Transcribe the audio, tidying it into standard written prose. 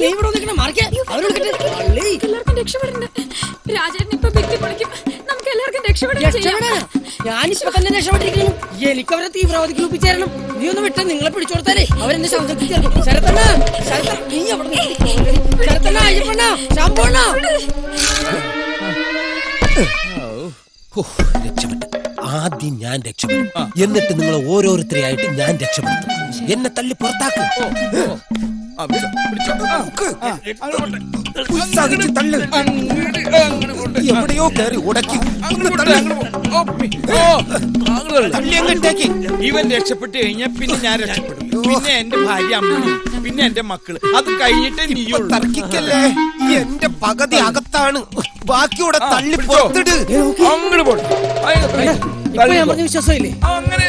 നീ ഇവിടെ നിൽക്കണം, മാറിക്കേ. എല്ലാവർക്കും രക്ഷപ്പെടണ്ടേ? രാജേട്ടൻ ഇപ്പൊ ഭിത്തി പൊളിക്കും. നമുക്ക് എല്ലാവർക്കും രക്ഷപ്പെടാൻ. ഞാനിപ്പോ തന്നെ രക്ഷപ്പെട്ടിരിക്കുന്നു. എനിക്ക് അവരെ തീവ്രവാദിക്ക് ഒപ്പിച്ചേരണം. നീ ഒന്ന് വിട്ട് നിങ്ങളെ പിടിച്ചോടുത്താലേ അവരെന്നെ ശബ്ദത്തിൽ ചേർക്കും. ശരത്തണ്ണ, നീ അവിടെ ശരത്തണ്ണ, അയ്യപ്പണ്ണ, ശാമ്പോണ്ണ. രക്ഷപ്പെട്ടു. ആദ്യം ഞാൻ രക്ഷപ്പെടും, എന്നിട്ട് നിങ്ങൾ ഓരോരുത്തരെയായിട്ട് ഞാൻ രക്ഷപ്പെടുത്തും. എന്നെ തള്ളി പുറത്താക്കും. എവിടെയോ കയറി ഉടക്കി. ഇവൻ രക്ഷപ്പെട്ട് കഴിഞ്ഞാൽ പിന്നെ ഞാൻ രക്ഷപ്പെടും. പിന്നെ എന്റെ ഭാര്യ അമ്മ, പിന്നെ എന്റെ മക്കള്. അത് കഴിഞ്ഞിട്ട് നീയോ തർക്കിക്കല്ലേ. എന്റെ പകുതി അകത്താണ്, ബാക്കിയോടെ തള്ളി പുറത്തിട്. അങ്ങോട്ട് പോട്ടെ. വിശ്വാസമില്ലേ? അങ്ങനെ